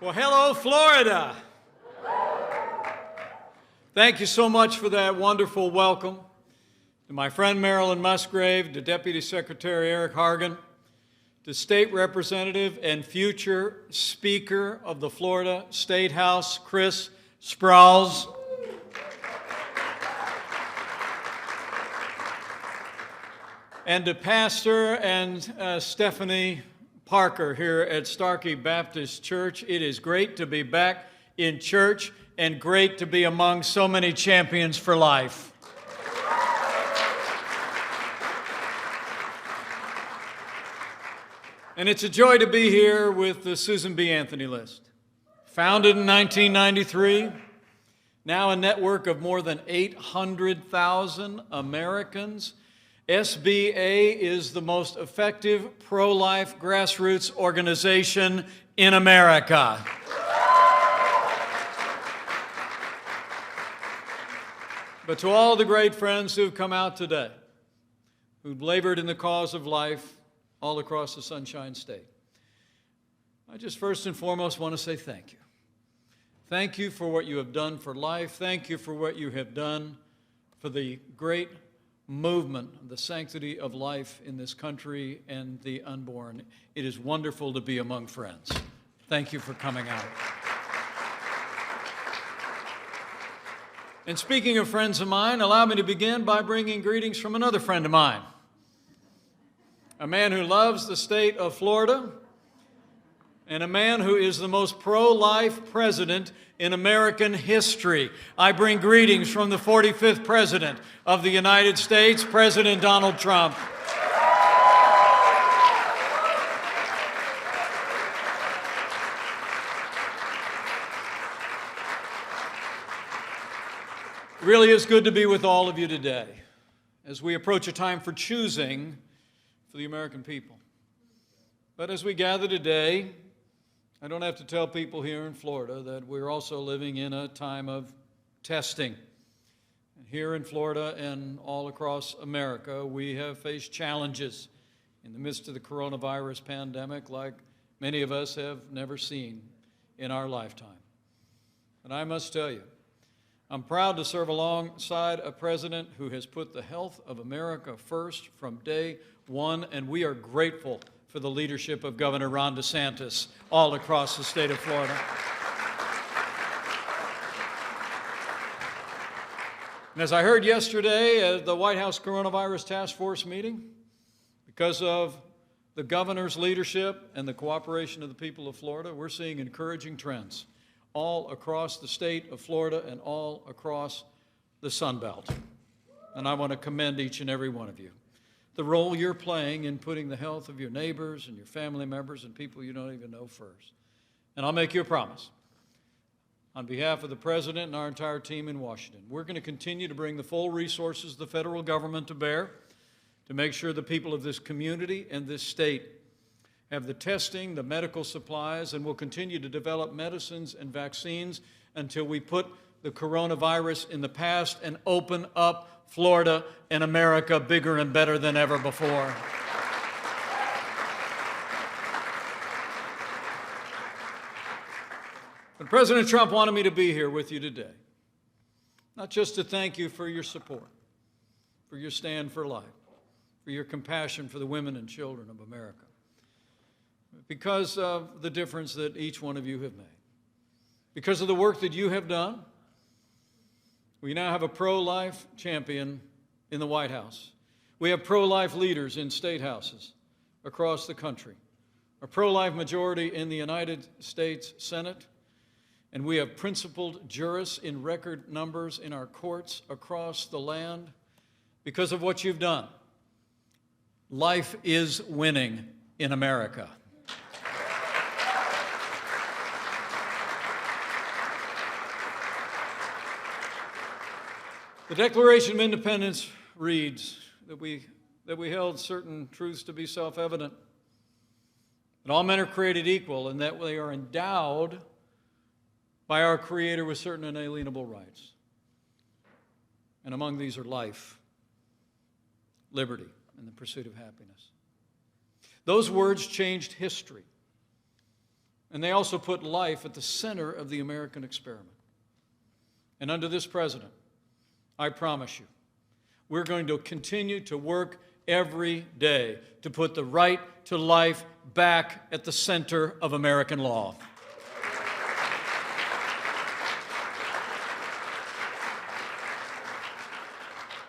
Well, hello, Florida. Thank you so much for that wonderful welcome. To my friend Marilyn Musgrave, to Deputy Secretary Eric Hargan, to State Representative and future Speaker of the Florida State House, Chris Sprowls. And to Pastor and Stephanie Parker here at Starkey Baptist Church. It is great to be back in church and great to be among so many champions for life. And it's a joy to be here with the Susan B. Anthony list. Founded in 1993, now a network of more than 800,000 Americans. SBA is the most effective pro-life grassroots organization in America. But to all the great friends who've come out today, who've labored in the cause of life all across the Sunshine State, I just first and foremost want to say thank you. Thank you for what you have done for life. Thank you for what you have done for the great movement, the sanctity of life in this country and the unborn. It is wonderful to be among friends. Thank you for coming out. And speaking of friends of mine, allow me to begin by bringing greetings from another friend of mine, a man who loves the state of Florida, and a man who is the most pro-life president in American history. I bring greetings from the 45th President of the United States, President Donald Trump. It really is good to be with all of you today as we approach a time for choosing for the American people. But as we gather today, I don't have to tell people here in Florida that we're also living in a time of testing. And here in Florida and all across America, we have faced challenges in the midst of the coronavirus pandemic like many of us have never seen in our lifetime. And I must tell you, I'm proud to serve alongside a president who has put the health of America first from day one, and we are grateful for the leadership of Governor Ron DeSantis all across the state of Florida. And as I heard yesterday at the White House Coronavirus Task Force meeting, because of the governor's leadership and the cooperation of the people of Florida, we're seeing encouraging trends all across the state of Florida and all across the Sun Belt. And I want to commend each and every one of you. The role you're playing in putting the health of your neighbors and your family members and people you don't even know first. And I'll make you a promise. On behalf of the President and our entire team in Washington, we're going to continue to bring the full resources of the federal government to bear to make sure the people of this community and this state have the testing, the medical supplies, and will continue to develop medicines and vaccines until we put the coronavirus in the past and open up Florida and America bigger and better than ever before. But President Trump wanted me to be here with you today, not just to thank you for your support, for your stand for life, for your compassion for the women and children of America, but because of the difference that each one of you have made, because of the work that you have done. We now have a pro-life champion in the White House. We have pro-life leaders in state houses across the country, a pro-life majority in the United States Senate, and we have principled jurists in record numbers in our courts across the land because of what you've done. Life is winning in America. The Declaration of Independence reads that we held certain truths to be self-evident, that all men are created equal and that they are endowed by our Creator with certain inalienable rights. And among these are life, liberty, and the pursuit of happiness. Those words changed history. And they also put life at the center of the American experiment. And under this president, I promise you, we're going to continue to work every day to put the right to life back at the center of American law.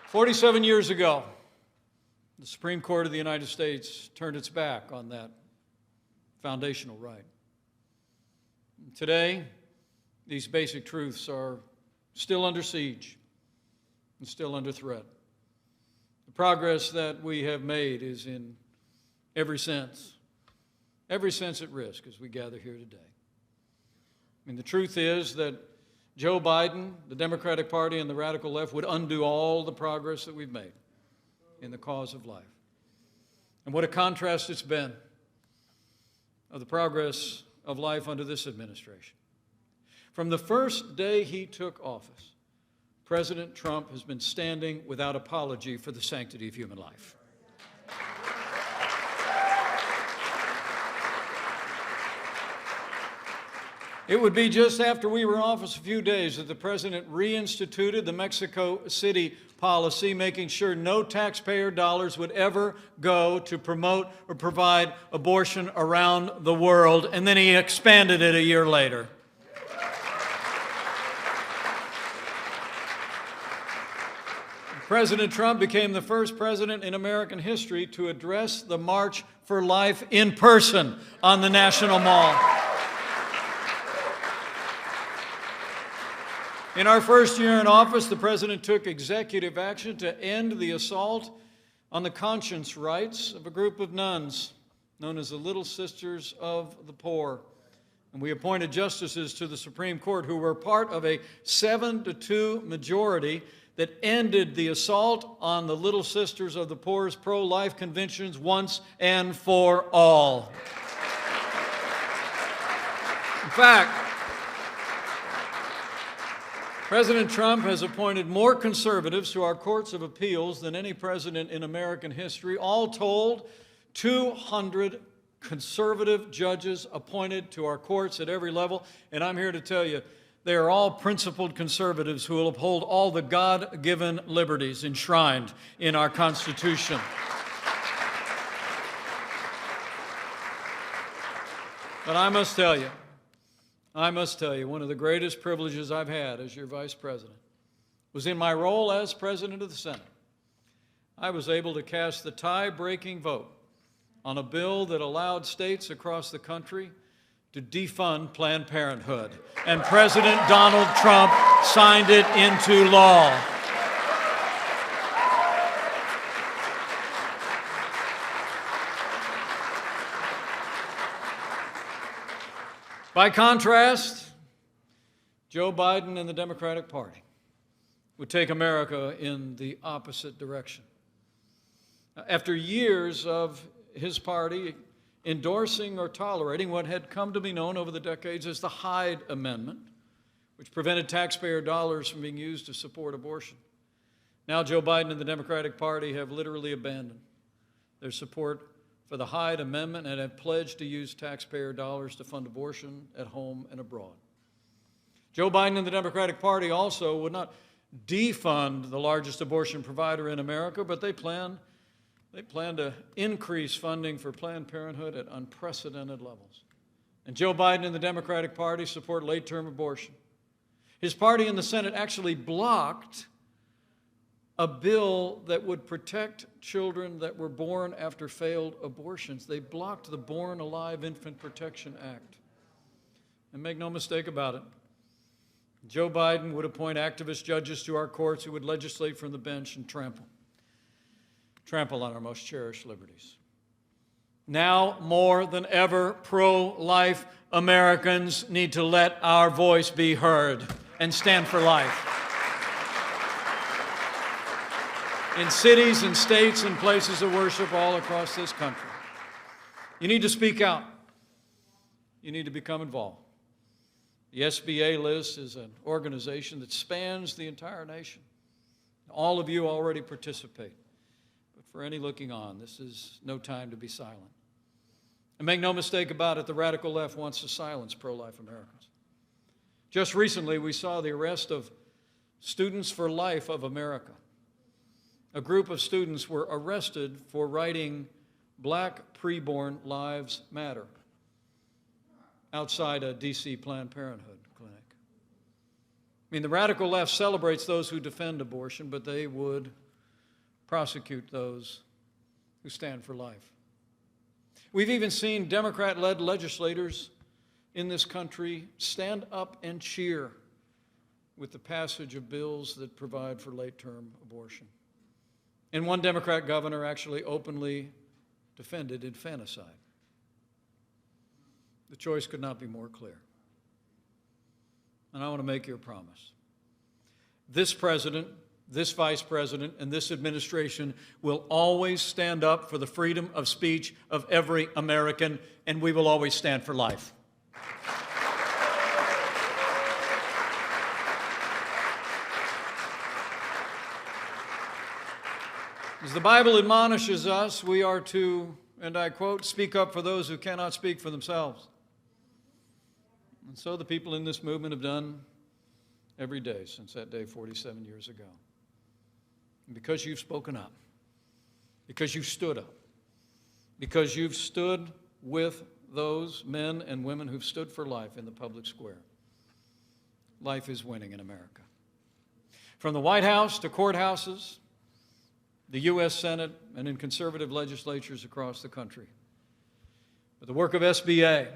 "47 years ago, the Supreme Court of the United States turned its back on that foundational right. Today, these basic truths are still under siege and still under threat. The progress that we have made is in every sense at risk as we gather here today. The truth is that Joe Biden, the Democratic Party, and the radical left would undo all the progress that we've made in the cause of life. And what a contrast it's been of the progress of life under this administration. From the first day he took office, President Trump has been standing without apology for the sanctity of human life. It would be just after we were in office a few days that the president reinstituted the Mexico City policy, making sure no taxpayer dollars would ever go to promote or provide abortion around the world, and then he expanded it a year later. President Trump became the first president in American history to address the March for Life in person on the National Mall. In our first year in office, the president took executive action to end the assault on the conscience rights of a group of nuns known as the Little Sisters of the Poor. And we appointed justices to the Supreme Court who were part of a 7-2 majority that ended the assault on the Little Sisters of the Poor's pro-life convictions once and for all. In fact, President Trump has appointed more conservatives to our courts of appeals than any president in American history. All told, 200 conservative judges appointed to our courts at every level. And I'm here to tell you, they are all principled conservatives who will uphold all the God-given liberties enshrined in our Constitution. But I must tell you, one of the greatest privileges I've had as your vice president was in my role as president of the Senate. I was able to cast the tie-breaking vote on a bill that allowed states across the country to defund Planned Parenthood, and President Donald Trump signed it into law. By contrast, Joe Biden and the Democratic Party would take America in the opposite direction. After years of his party endorsing or tolerating what had come to be known over the decades as the Hyde Amendment, which prevented taxpayer dollars from being used to support abortion, now Joe Biden and the Democratic Party have literally abandoned their support for the Hyde Amendment and have pledged to use taxpayer dollars to fund abortion at home and abroad. Joe Biden and the Democratic Party also would not defund the largest abortion provider in America, but they plan to increase funding for Planned Parenthood at unprecedented levels. And Joe Biden and the Democratic Party support late-term abortion. His party in the Senate actually blocked a bill that would protect children that were born after failed abortions. They blocked the Born Alive Infant Protection Act. And make no mistake about it, Joe Biden would appoint activist judges to our courts who would legislate from the bench and trample on our most cherished liberties. Now, more than ever, pro-life Americans need to let our voice be heard and stand for life. In cities and states and places of worship all across this country. You need to speak out. You need to become involved. The SBA list is an organization that spans the entire nation. All of you already participate. But for any looking on, this is no time to be silent. And make no mistake about it, the radical left wants to silence pro-life Americans. Just recently, we saw the arrest of Students for Life of America. A group of students were arrested for writing "Black Preborn Lives Matter" outside a D.C. Planned Parenthood clinic. I mean, the radical left celebrates those who defend abortion, but they would prosecute those who stand for life. We've even seen Democrat-led legislators in this country stand up and cheer with the passage of bills that provide for late-term abortion. And one Democrat governor actually openly defended infanticide. The choice could not be more clear. And I want to make you a promise. This president, this vice president, and this administration will always stand up for the freedom of speech of every American, and we will always stand for life. As the Bible admonishes us, we are to, and I quote, "speak up for those who cannot speak for themselves." And so the people in this movement have done every day since that day 47 years ago. And because you've spoken up, because you stood up, because you've stood with those men and women who've stood for life in the public square, life is winning in America. From the White House to courthouses, the U.S. Senate, and in conservative legislatures across the country. But the work of SBA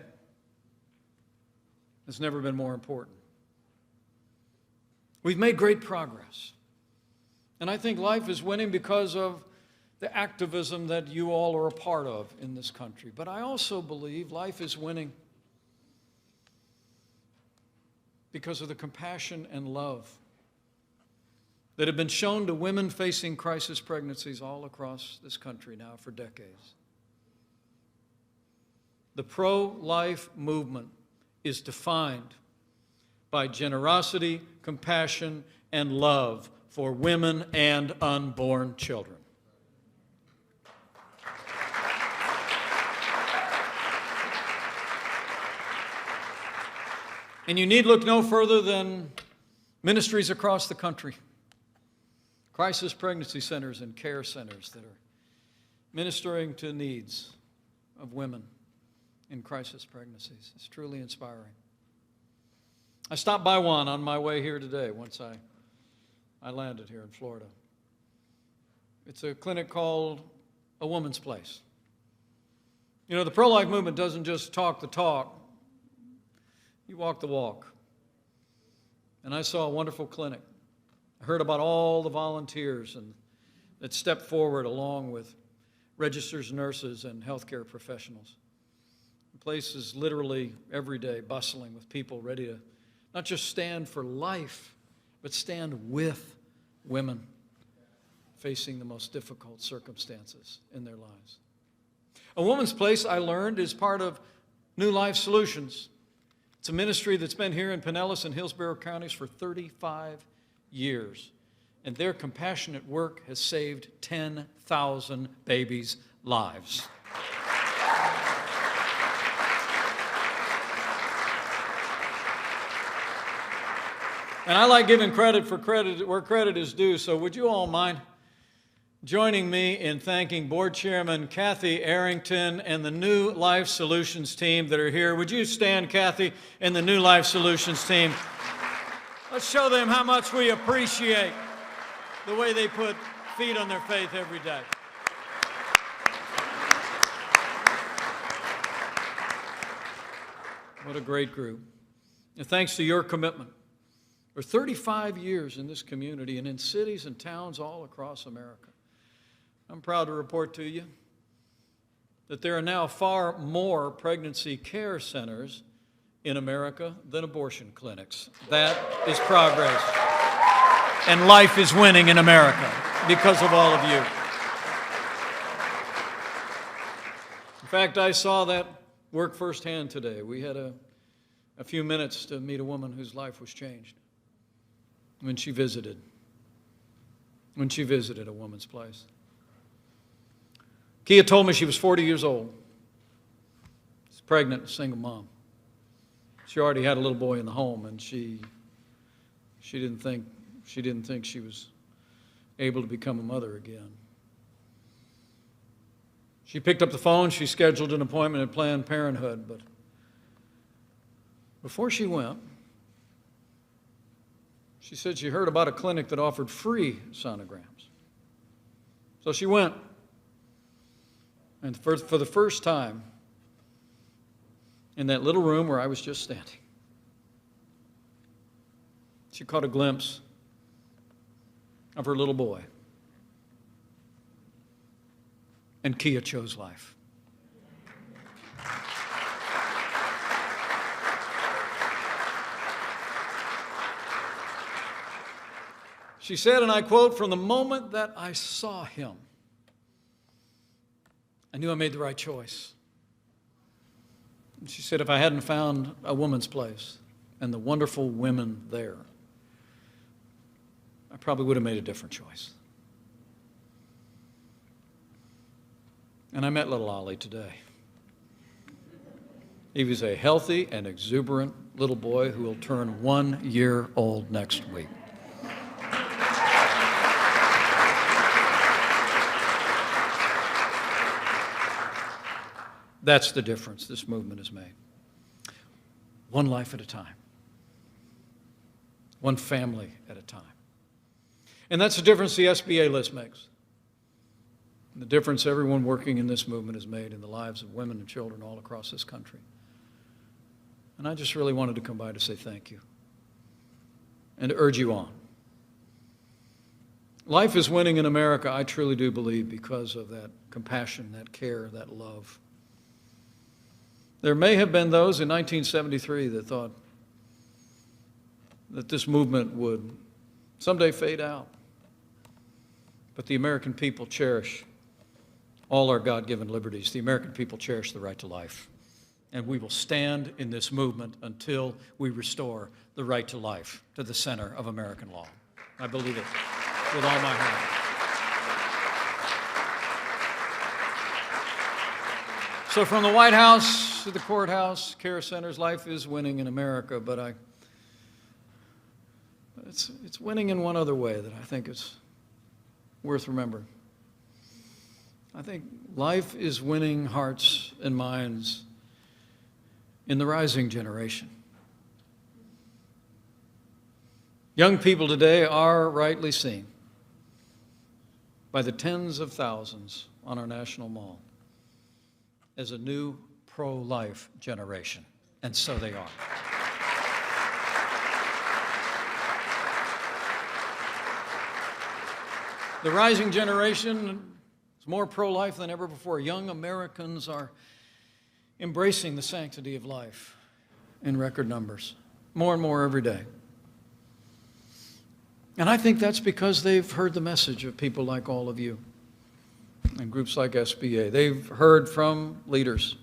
has never been more important. We've made great progress. And I think life is winning because of the activism that you all are a part of in this country. But I also believe life is winning because of the compassion and love that have been shown to women facing crisis pregnancies all across this country now for decades. The pro-life movement is defined by generosity, compassion, and love for women and unborn children. And you need look no further than ministries across the country. Crisis pregnancy centers and care centers that are ministering to needs of women in crisis pregnancies. It's truly inspiring. I stopped by one on my way here today once I landed here in Florida. It's a clinic called A Woman's Place. You know, the pro-life movement doesn't just talk the talk, you walk the walk. And I saw a wonderful clinic. I heard about all the volunteers that stepped forward along with registered nurses and healthcare professionals. The place is literally every day bustling with people ready to not just stand for life, but stand with women facing the most difficult circumstances in their lives. A Woman's Place, I learned, is part of New Life Solutions. It's a ministry that's been here in Pinellas and Hillsborough counties for 35 years, and their compassionate work has saved 10,000 babies' lives. And I like giving credit where credit is due, so would you all mind joining me in thanking Board Chairman Kathy Arrington and the New Life Solutions team that are here. Would you stand, Kathy, and the New Life Solutions team? Let's show them how much we appreciate the way they put feet on their faith every day. What a great group. And thanks to your commitment. For 35 years in this community and in cities and towns all across America, I'm proud to report to you that there are now far more pregnancy care centers in America than abortion clinics. That is progress. And life is winning in America because of all of you. In fact, I saw that work firsthand today. We had a few minutes to meet a woman whose life was changed when she visited A Woman's Place. Kia told me she was 40 years old. pregnant, single mom. She already had a little boy in the home, and she didn't think she was able to become a mother again. She picked up the phone, she scheduled an appointment at Planned Parenthood, but before she went, she said she heard about a clinic that offered free sonograms. So she went, and for the first time, in that little room where I was just standing, she caught a glimpse of her little boy. And Kia chose life. She said, and I quote, "From the moment that I saw him, I knew I made the right choice." And she said, if I hadn't found a woman's place and the wonderful women there, I probably would have made a different choice. And I met little Ollie today. He was a healthy and exuberant little boy who will turn 1 year old next week. That's the difference this movement has made. One life at a time. One family at a time. And that's the difference the SBA list makes. The difference everyone working in this movement has made in the lives of women and children all across this country. And I just really wanted to come by to say thank you and to urge you on. Life is winning in America, I truly do believe, because of that compassion, that care, that love. There may have been those in 1973 that thought that this movement would someday fade out. But the American people cherish all our God-given liberties. The American people cherish the right to life. And we will stand in this movement until we restore the right to life to the center of American law. I believe it with all my heart. So from the White House to the courthouse, care centers, life is winning in America, but it's winning in one other way that I think is worth remembering. I think life is winning hearts and minds in the rising generation. Young people today are rightly seen by the tens of thousands on our national mall as a new pro-life generation, and so they are. The rising generation is more pro-life than ever before. Young Americans are embracing the sanctity of life in record numbers, more and more every day. And I think that's because they've heard the message of people like all of you and groups like SBA. They've heard from leaders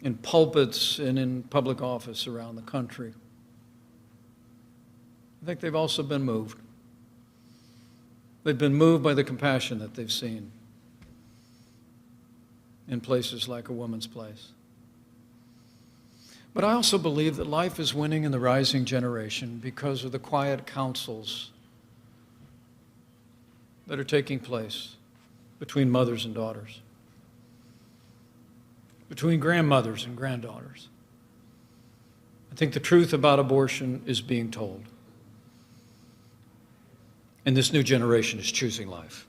in pulpits and in public office around the country. I think they've also been moved. They've been moved by the compassion that they've seen in places like A Woman's Place. But I also believe that life is winning in the rising generation because of the quiet counsels that are taking place between mothers and daughters, between grandmothers and granddaughters. I think the truth about abortion is being told. And this new generation is choosing life.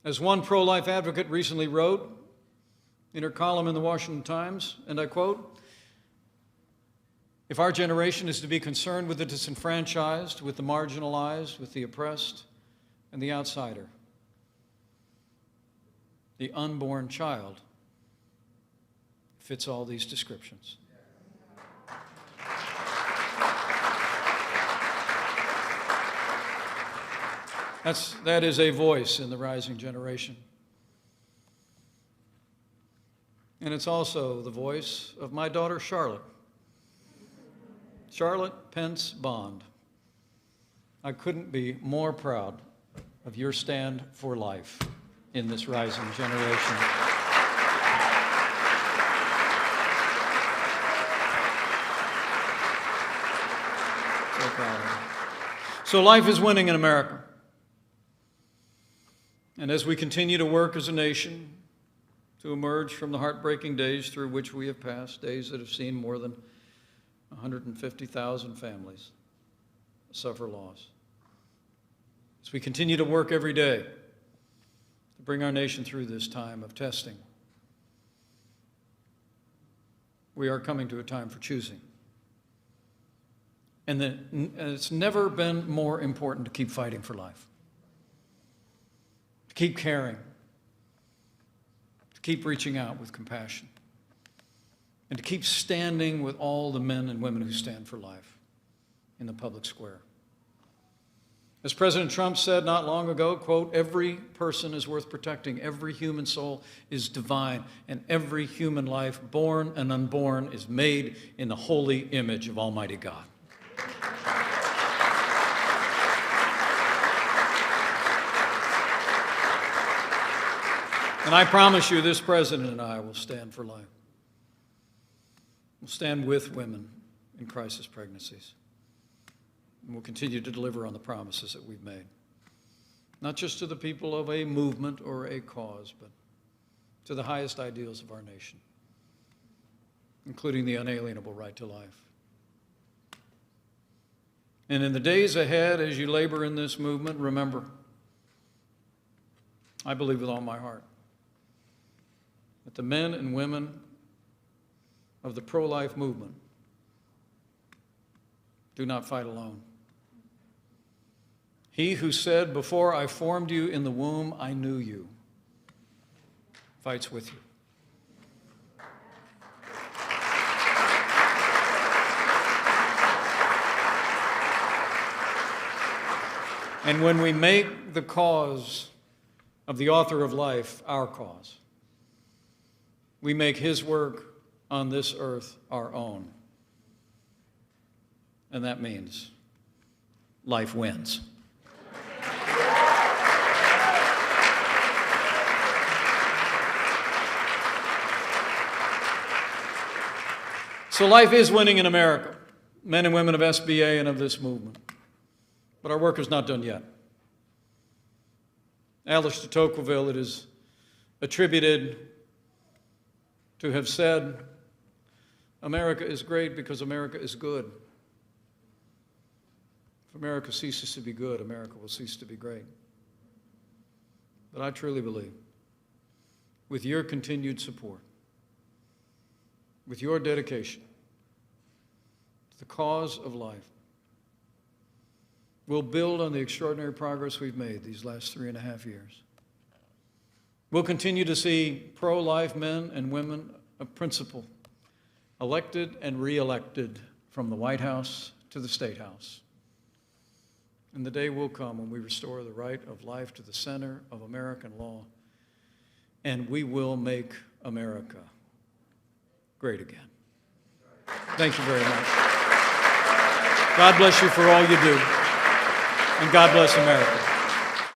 As one pro-life advocate recently wrote in her column in the Washington Times, and I quote, "If our generation is to be concerned with the disenfranchised, with the marginalized, with the oppressed, and the outsider, the unborn child fits all these descriptions." That is a voice in the rising generation. And it's also the voice of my daughter, Charlotte. Charlotte Pence Bond. I couldn't be more proud of your stand for life in this rising generation. So proud of you. So life is winning in America. And as we continue to work as a nation to emerge from the heartbreaking days through which we have passed, days that have seen more than 150,000 families suffer loss, as we continue to work every day to bring our nation through this time of testing, we are coming to a time for choosing. And it's never been more important to keep fighting for life, to keep caring, to keep reaching out with compassion, and to keep standing with all the men and women who stand for life in the public square. As President Trump said not long ago, quote, "Every person is worth protecting. Every human soul is divine, and every human life, born and unborn, is made in the holy image of Almighty God." And I promise you, this president and I will stand for life. We'll stand with women in crisis pregnancies. And we'll continue to deliver on the promises that we've made, not just to the people of a movement or a cause, but to the highest ideals of our nation, including the unalienable right to life. And in the days ahead, as you labor in this movement, remember, I believe with all my heart that the men and women of the pro-life movement do not fight alone. He who said, "Before I formed you in the womb, I knew you," fights with you. And when we make the cause of the author of life our cause, we make his work on this earth our own. And that means life wins. So life is winning in America, men and women of SBA and of this movement. But our work is not done yet. Alice de Tocqueville, it is attributed to have said, "America is great because America is good. If America ceases to be good, America will cease to be great." But I truly believe, with your continued support, with your dedication to the cause of life, we'll build on the extraordinary progress we've made these last 3.5 years. We'll continue to see pro-life men and women of principle elected and re-elected from the White House to the State House. And the day will come when we restore the right of life to the center of American law, and we will make America great again. Thank you very much. God bless you for all you do, and God bless America.